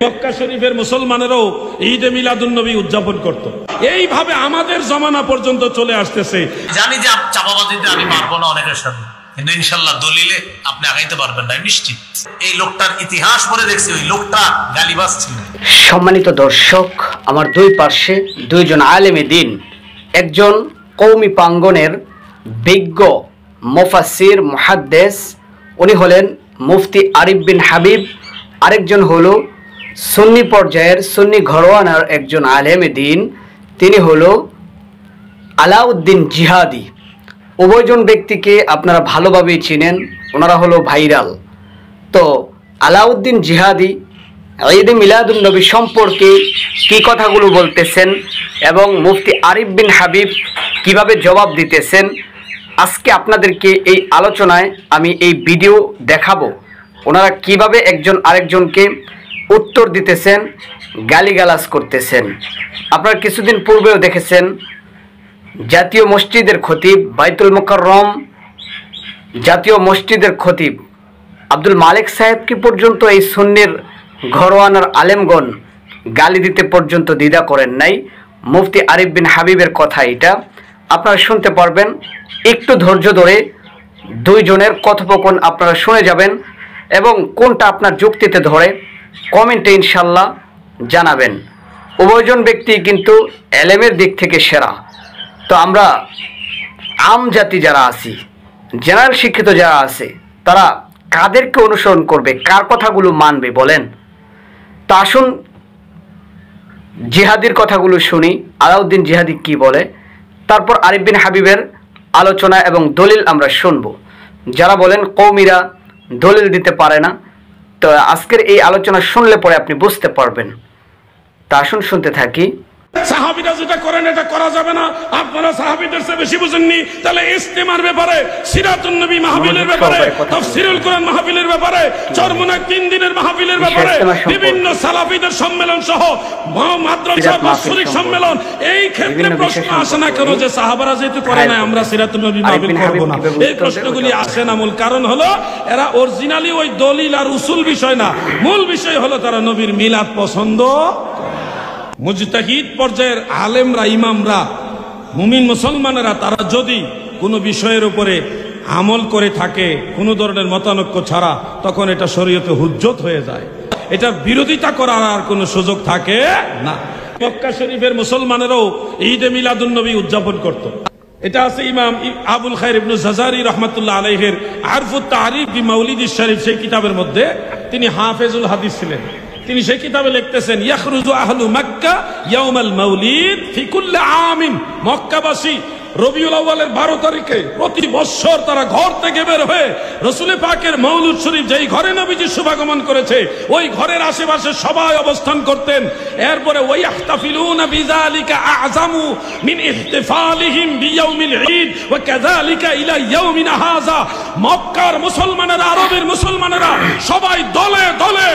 মক্কা শরীফের মুসলমানেরাও ঈদে মিলাদুন নবী উদযাপন করত। এইভাবে আমাদের জমানা পর্যন্ত চলে আসতেছে। জানি যে চাপাবাজিতে আমি পারবো না অনেকের সাথে, কিন্তু ইনশাল্লাহ দলিলে আপনি আগাইতে পারবেন না নিশ্চিত। এই লোকটার ইতিহাস পড়ে দেখছি, ওই লোকটা গালিবাজ ছিল। সম্মানিত দর্শক, আমার দুই পার্শ্বে দুইজন আলেমে দিন, একজন কওমি প্রাঙ্গণের বিজ্ঞ মুফাসসির মুহাদ্দিস, উনি হলেন মুফতি আরিফ বিন হাবিব, আরেকজন হলো সুন্নি পর্যায়ের সুন্নি ঘরানার একজন আলেমে দিন, তিনি হলো আলাউদ্দিন জিহাদি। উভয়জন ব্যক্তিকে আপনারা ভালোভাবেই চিনেন, ওনারা হলো ভাইরাল। তো আলাউদ্দিন জিহাদি ঈদে মিলাদুন নবী সম্পর্কে কী কথাগুলো বলতেছেন এবং মুফতি আরিফ বিন হাবিব কিভাবে জবাব দিতেছেন, আজকে আপনাদেরকে এই আলোচনায় আমি এই ভিডিও দেখাবো। ওনারা কিভাবে একজন আরেকজনকে উত্তর দিতেছেন, গালিগালাজ করতেছেন। আপনারা কিছুদিন পূর্বেও দেখেছেন জাতীয় মসজিদের খতিব বাইতুল মুকাররম, জাতীয় মসজিদের খতিব আব্দুল মালিক সাহেবকে পর্যন্ত এই সুন্নির ঘরোয়ানার আলেমগণ গালি দিতে পর্যন্ত দ্বিধা করেন নাই। মুফতি আরিফ বিন হাবিবের কথা এটা আপনারা শুনতে পারবেন। একটু ধৈর্য ধরে দুইজনের কথোপকথন আপনারা শুনে যাবেন এবং কোনটা আপনার যুক্তিতে ধরে কমেন্টে ইনশাল্লাহ জানাবেন। উভয়জন ব্যক্তি কিন্তু এলেমের দিক থেকে সেরা। তো আমরা আম জাতি যারা আছি, জেনারেল শিক্ষিত যারা আছে, তারা কাদেরকে অনুসরণ করবে, কার কথাগুলো মানবে বলেন? তো আসুন জিহাদির কথাগুলো শুনি, আলাউদ্দিন জিহাদি কি বলে, তারপর আরিফ বিন হাবিবের আলোচনা এবং দলিল আমরা শুনব। যারা বলেন কওমিরা দলিল দিতে পারে না, তো আজকের এই আলোচনা শুনলে পরে আপনি বুঝতে পারবেন। তা আসুন শুনতে থাকি। সাহাবীরা যেটা করেন এটা করা যাবে না। আপনারা সাহাবীদের চেয়ে বেশি বুঝেননি। তাহলে ইজতিমার ব্যাপারে, সিরাতুন নবী মাহফিলের ব্যাপারে, তাফসীরুল কোরআন মাহফিলের ব্যাপারে, চরমনায় 3 দিনের মাহফিলের ব্যাপারে, বিভিন্ন সালাফীদের সম্মেলন সহ মাদ্রাসা বাৎসরিক সম্মেলন, এই ক্ষেত্রে প্রশ্ন আসে না কেন যে সাহাবারা যেহেতু করে না আমরা সিরাতুন নবী মাহফিল করব না? এই প্রশ্নগুলি আসে না। মূল কারণ হলো এরা অরিজিনালি ওই দলিল আর উসুল বিষয় না, মূল বিষয় হলো তারা নবীর মিলাদ পছন্দ। মুজতাহিদ পর্যায়ের আলেমরা, ইমামরা, মুমিন মুসলমানেরা তারা যদি কোনো বিষয়ের উপরে আমল করে থাকে কোনো ধরনের মতানৈক্য ছাড়া, তখন এটা শরীয়তে হুজ্জত হয়ে যায়। এটার বিরোধিতা করার আর কোনো সুযোগ থাকে না। মক্কা শরীফের মুসলমানেরাও ঈদে মিলাদুন নবী উদযাপন করত। এটা আছে ইমাম আবুল খায়র ইবনে জাজারি রাহমাতুল্লাহ আলাইহির আরফুত তারিফ বি মাউলিদিশ শরীফ, সেই কিতাবের মধ্যে তিনি হাফেজুল হাদিস ছিলেন। তিনি সেই কিতাবে লিখতেছেন, ইয়াখরুজু আহলু মক্কা ইয়াউমাল মাউলিদ ফি কুল্লি আমিন। মক্কাবাসী রবিউল আউয়ালের 12 তারিখে প্রতি বছর তারা ঘর থেকে বের হয়ে রাসূল পাকের মাউলুদ শরীফ, যেই ঘরে নবীজি শুভাগমন করেছে, ওই ঘরের আশেপাশে সবাই অবস্থান করতেন। এরপরে ওয়াইহতাফিলুনা বিযালিকা আ'যামু মিন ইহতিফালিহিম বিয়াউমিল ঈদ ওয়া কাযালিকা ইলা ইয়াউমিনা হাযা। মক্কার মুসলমানেরা, আরবের মুসলমানেরা সবাই দলে দলে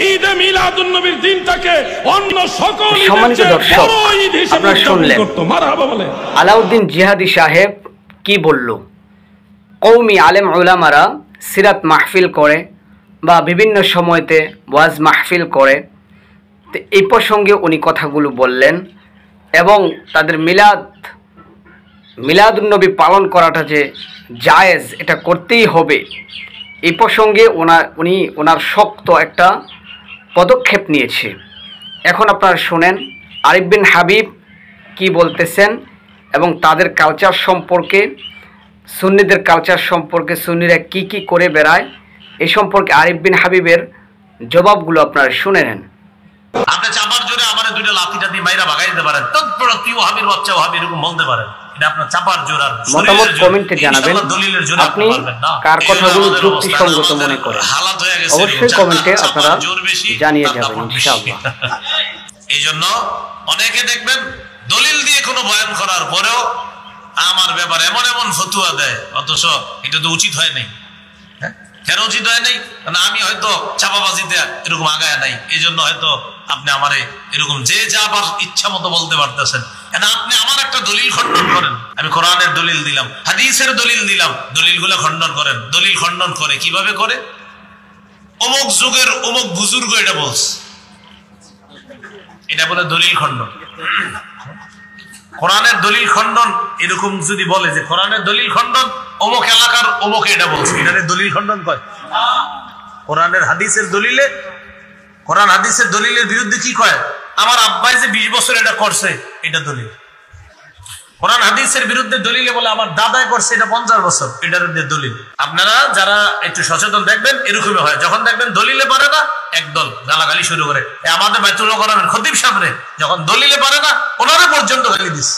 ঈদে মিলাদুন নবীর দিনটাকে অন্য সকল ঈদের চেয়ে বড় ঈদ হিসেবে উদযাপন করত। মারহাবা বলে। আলাউদ্দিন জিহাদি সাহেব কি বলল? কওমি আলেম উলামারা সিরাত মাহফিল করে বা বিভিন্ন সময়তে ওয়াজ মাহফিল করে, তো এই প্রসঙ্গে উনি কথাগুলো বললেন এবং তাদের মিলাদুন নবী পালন করাটা যে জায়েজ, এটা করতেই হবে, এই প্রসঙ্গে উনি ওনার শক্ত একটা পদক্ষেপ নিয়েছে। এখন আপনারা শুনেন আরিফ বিন হাবিব কি বলতেছেন এবং তাদের কালচার সম্পর্কে, সুন্নিদের কালচার সম্পর্কে, সুন্নিরা কি কি করে বেড়ায়, এই সম্পর্কে আরিফ বিন হাবিবের জবাবগুলো আপনারা শুনে নেন। আপনি চাপার জোরে আমারে দুইটা লাঠিটা দিয়ে মাইরা ভাগাই দিতে পারেন, তৎপর তুই ওহাবির বাচ্চা ওহাবি এরকম বলতে পারেন। এটা আপনার চাপার জোর আর মতামত কমেন্টে জানাবেন আপনি কার কথাগুলো যুক্তিসঙ্গত মনে করেন। অবশ্যই কমেন্টে আপনারা জানিয়ে যাবেন ইনশাআল্লাহ। এই জন্য অনেকে দেখবেন দলিল দিয়ে কোনো বয়ান করার পরেও আমার ব্যাপারে এমন এমন ফতুয়া দেয়, অথচ এটা তো উচিত হয় নাই। কেন উচিত হয় নাই? কারণ আমি হয়তো চাপাবাজিতে এরকম আগায় নাই, এই জন্য হয়তো আপনি আমারে এরকম যে যা আবার ইচ্ছা মতো বলতে পারতেছেন। আপনি আমার একটা দলিল খণ্ডন করেন, আমি কোরআনের দলিল দিলাম, হাদিসের দলিল দিলাম, দলিলগুলো খণ্ডন করেন। দলিল খণ্ডন করে কিভাবে করে? অমুক যুগের অমুক বুজুর্গ এটা বলছে, এটা বলে দলিল খণ্ডন। কোরআনের দলিল খণ্ডন এরকম যদি বলে যে কোরআনের দলিল খণ্ডন অমুক এলাকার অমুক এটা বলছে, এটারে দলিল খণ্ডন কয়? কোরআনের হাদিসের দলিলে, কোরআন হাদিসের দলিলের বিরুদ্ধে কি কয়? আমার আব্বাই যে 20 বছর এটা করছে এটা দলিল। কোরআন হাদিসের বিরুদ্ধে দলিলে বলে আমার দাদাই করছে এটা 50 বছর, এটার দলিল। আপনারা যারা একটু সচেতন দেখবেন এরকমই হয়, যখন দেখবেন দলিলে পারে না একদল গালাগালি শুরু করে। আমাদের বাইতুল কোরআনের খতিব সামনে যখন দলিলে পারে না ওনারা পর্যন্ত গালি দিচ্ছে।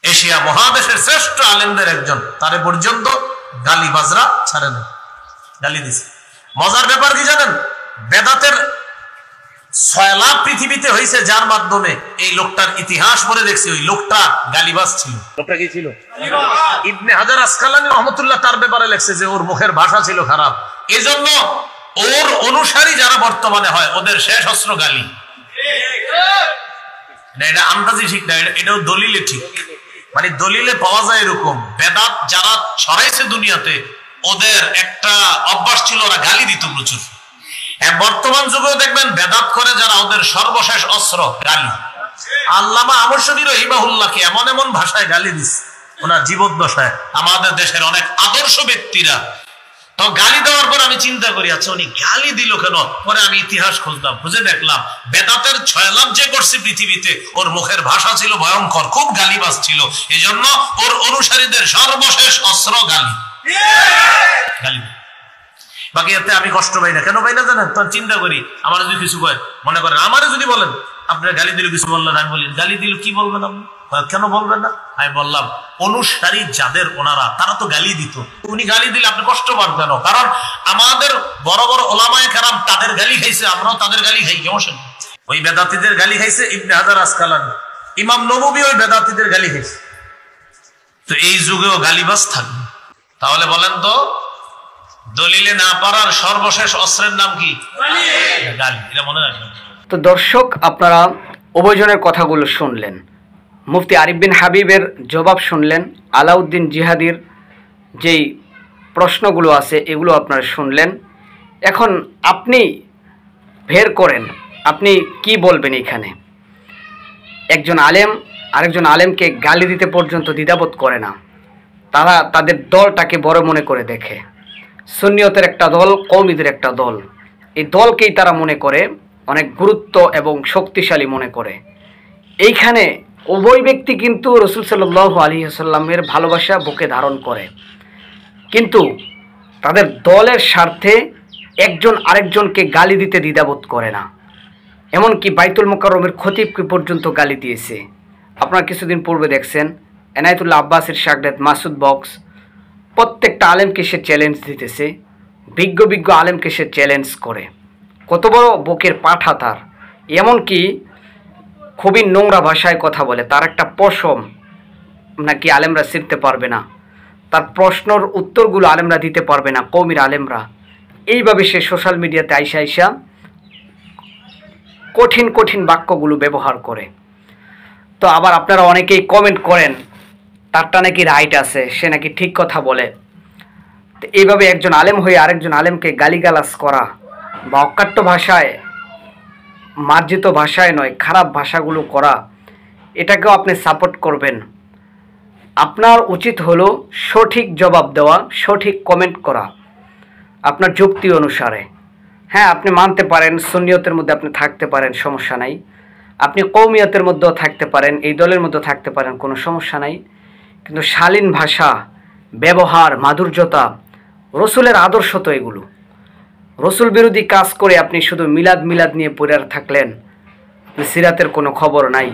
এশিয়া মহাদেশের শ্রেষ্ঠ আলেমদের একজন, তারে পর্যন্ত গালি বাজরা ছাড়ে না, গালি দিছে। মজার ব্যাপার কি জানেন? বেদাতের 6 লাখ পৃথিবীতে হয়েছে যার মাধ্যমে এই লোকটার ইতিহাস পড়ে দেখছি ওই লোকটা গালিবাজ ছিল। লোকটা কি ছিল? ইবনে হাজার আসকালানী রহমতুল্লাহ তার ব্যাপারে লেখছে যে ওর মুখের ভাষা ছিল খারাপ, এজন্য ওর অনুসারী যারা বর্তমানে হয় ওদের শেষ অস্ত্র গালি। এটা আন্দাজি ঠিক না, এটাও দলিলে ঠিক। মানে দলিলে পাওয়া যায় এরকম বেদাত যারা ছড়াইছে দুনিয়াতে ওদের একটা অভ্যাস ছিল, ওরা গালি দিত প্রচুর। বর্তমান যুগেও দেখবেন বেদাত করে যারা ওদের সর্বশেষ অস্ত্র গালি। আল্লামা আমর শরীফ রহিমাহুল্লাহকে এমন এমন ভাষায় গালি দিচ্ছে ওনার জীবদ্দশায়, আমাদের দেশের অনেক আদর্শ ব্যক্তিরা। তো গালি দেওয়ার পর আমি চিন্তা করি আচ্ছা উনি গালি দিল কেন? পরে আমি ইতিহাস খুঁজলাম, খুঁজে দেখলাম বেদাতের 6 লাখ যে করছে পৃথিবীতে ওর মুখের ভাষা ছিল ভয়ঙ্কর, খুব গালিবাজ ছিল। এই জন্য ওর অনুসারীদের সর্বশেষ অস্ত্র গালি। গালি বাকি এতে আমি কষ্ট পাই না। কেন পাই না জানেন? তখন চিন্তা করি আমার যদি কিছু কয়, মনে করেন আমারে যদি বলেন আপনার গালি দিল কিছু বললেন, আমি বলি গালি দিল কি বলবেন আপনি? কেন বলবেন না? আমি বললাম অনুসারী যাদের ওনারা তারা তো গালি দিত, উনি গালি দিলে আপনি কষ্ট পান কেন? কারণ আমাদের বড় বড় ওলামায়ে কেরাম তাদের গালি খাইছে, আমরাও তাদের গালি খাই। কেমন? ওই বেদাতীদের গালি খাইছে ইবনে হাজার আসকালানী, ইমাম নববী ওই বেদাতীদের গালি খাইছে। তো এই যুগেও গালিবাজ থাকবে। তাহলে বলেন তো দলিলে না পারার সর্বশেষ অস্ত্রের নাম কি? গালি। এটা মনে রাখবেন। তো দর্শক, আপনারা উভয়জনের কথাগুলো শুনলেন, মুফতি আরিফ বিন হাবিবের জবাব শুনলেন, আলাউদ্দিন জিহাদির যেই প্রশ্নগুলো আছে এগুলো আপনারা শুনলেন। এখন আপনি বের করেন আপনি কি বলবেন। এখানে একজন আলেম আরেকজন আলেমকে গালি দিতে পর্যন্ত দ্বিধাবোধ করে না, তারা তাদের দলটাকে বড় মনে করে দেখে। সুন্নিয়তের একটা দল, কওমীদের একটা দল, এই দলকেই তারা মনে করে অনেক গুরুত্ব এবং শক্তিশালী মনে করে। এইখানে উভয় ব্যক্তি কিন্তু রাসূল সাল্লাল্লাহু আলাইহি ওয়াসাল্লামের ভালোবাসা বুকে ধারণ করে, কিন্তু তাদের দলের স্বার্থে একজন আরেকজনকে গালি দিতে দ্বিধাবোধ করে না। এমনকি বাইতুল মুকাররমের খতিবকে পর্যন্ত গালি দিয়েছে। আপনারা কিছুদিন পূর্বে দেখছেন এনায়েতুল্লাহ আব্বাসের শাগরেদ মাসুদ বক্স প্রত্যেকটা আলেমকে সে চ্যালেঞ্জ দিতেছে, বিজ্ঞ আলেমকে সে চ্যালেঞ্জ করে। কত বড় বুকের পাঠা তার! এমনকি খুবই নোংরা ভাষায় কথা বলে, তার একটা পশম নাকি আলেমরা শিখতে পারবে না, তার প্রশ্নর উত্তরগুলো আলেমরা দিতে পারবে না, কওমির আলেমরা। এইভাবে সে সোশ্যাল মিডিয়াতে আইসা কঠিন বাক্যগুলো ব্যবহার করে। তো আবার আপনারা অনেকেই কমেন্ট করেন তারটা নাকি রাইট আছে, সে নাকি ঠিক কথা বলে। তো এইভাবে একজন আলেম হয়ে আরেকজন আলেমকে গালিগালাজ করা বা অকাট্য ভাষায়, মার্জিত ভাষায় নয়, খারাপ ভাষাগুলো করা, এটাকেও আপনি সাপোর্ট করবেন। আপনার উচিত হলো সঠিক জবাব দেওয়া, সঠিক কমেন্ট করা আপনার যুক্তি অনুসারে। হ্যাঁ, আপনি মানতে পারেন সুন্নিয়তের মধ্যে আপনি থাকতে পারেন, সমস্যা নাই। আপনি কওমিয়তের মধ্যেও থাকতে পারেন, এই দলের মধ্যেও থাকতে পারেন, কোনো সমস্যা নাই। কিন্তু শালীন ভাষা, ব্যবহার, মাধুর্যতা, রসুলের আদর্শ তো এগুলো। রসুল বিরোধী কাজ করে আপনি শুধু মিলাদ নিয়ে পড়ে থাকলেন, আপনি সিরাতের কোনো খবর নাই।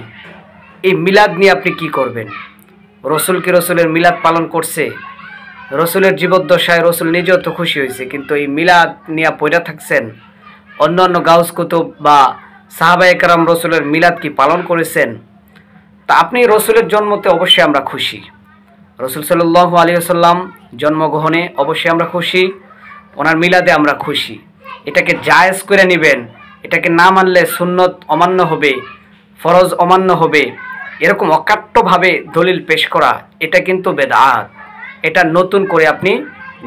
এই মিলাদ নিয়ে আপনি কি করবেন? রসুল কি রসুলের মিলাদ পালন করছে? রসুলের জীবদ্দশায় রসুল নিজেও তো খুশি হয়েছে, কিন্তু এই মিলাদ নিয়ে পড়ে থাকছেন। অন্যান্য গাউস কুতুব বা সাহাবায়ে কেরাম রসুলের মিলাদ কি পালন করেছেন? তা আপনি রসুলের জন্মতে অবশ্যই আমরা খুশি, রসুল সাল্লাল্লাহু আলাইহি ওয়াসাল্লাম জন্মগ্রহণে অবশ্যই আমরা খুশি, ওনার মিলাদে আমরা খুশি। এটাকে জায়েজ করে নেবেন, এটাকে না মানলে সুন্নত অমান্য হবে, ফরজ অমান্য হবে, এরকম অকাট্যভাবে দলিল পেশ করা, এটা কিন্তু বেদাত। এটা নতুন করে আপনি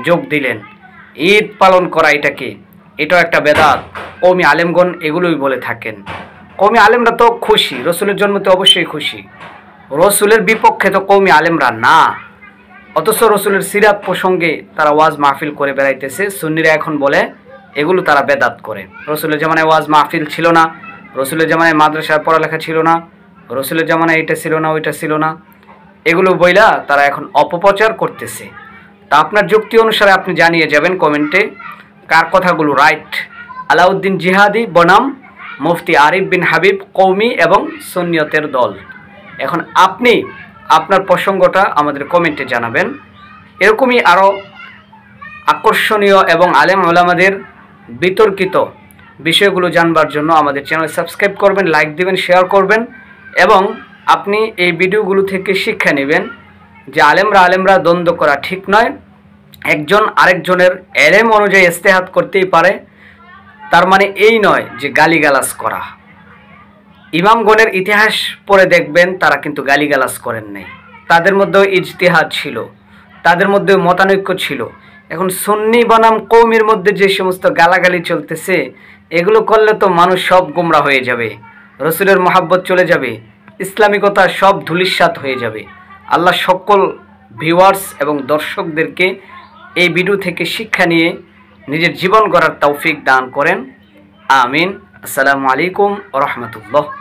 যোগ দিলেন। ঈদ পালন করা, এটাও একটা বেদাত। কওমি আলেমগণ এগুলোই বলে থাকেন। কওমি আলেমরা তো খুশি, রসুলের জন্মতে অবশ্যই খুশি, রসুলের বিপক্ষে তো কওমি আলেমরা না। অথচ রসুলের সিরাত প্রসঙ্গে তারা ওয়াজ মাহফিল করে বেড়াইতেছে। সুন্নিরা এখন বলে এগুলো তারা বেদাত করে। রসুলের জামানায় ওয়াজ মাহফিল ছিল না, রসুলের জামানায় মাদ্রাসার পড়ালেখা ছিল না, রসুলের জামানায় এটা ছিল না, ওইটা ছিল না, এগুলো বইলা তারা এখন অপপ্রচার করতেছে। তা আপনার যুক্তি অনুসারে আপনি জানিয়ে যাবেন কমেন্টে কার কথাগুলো রাইট। আলাউদ্দিন জিহাদি বনাম মুফতি আরিফ বিন হাবিব কওমি এবং সুন্নিয়তের দল। এখন আপনি আপনার প্রসঙ্গটা আমাদের কমেন্টে জানাবেন। এরকমই আরও আকর্ষণীয় এবং আলেম ওলামাদের বিতর্কিত বিষয়গুলো জানবার জন্য আমাদের চ্যানেল সাবস্ক্রাইব করবেন, লাইক দিবেন, শেয়ার করবেন এবং আপনি এই ভিডিওগুলো থেকে শিক্ষা নেবেন যে আলেমরা দ্বন্দ্ব করা ঠিক নয়। একজন আরেকজনের এলেম অনুযায়ী ইজতিহাদ করতেই পারে, তার মানে এই নয় যে গালিগালাজ করা। ইমামগণের ইতিহাস পড়ে দেখবেন তারা কিন্তু গালিগালাজ করেন নাই, তাদের মধ্যেও ইজতিহাদ ছিল, তাদের মধ্যে মতানৈক্য ছিল। এখন সুন্নি বনাম কওমির মধ্যে যে সমস্ত গালাগালি চলতেছে, এগুলো করলে তো মানুষ সব গোমরা হয়ে যাবে, রসুলের মহাব্বত চলে যাবে, ইসলামিকতা সব ধূলিসাৎ হয়ে যাবে। আল্লাহ সকল ভিউয়ার্স এবং দর্শকদেরকে এই ভিডিও থেকে শিক্ষা নিয়ে নিজের জীবন গড়ার তৌফিক দান করেন। আমিন। আসসালামু আলাইকুম ওয়া রাহমাতুল্লাহ।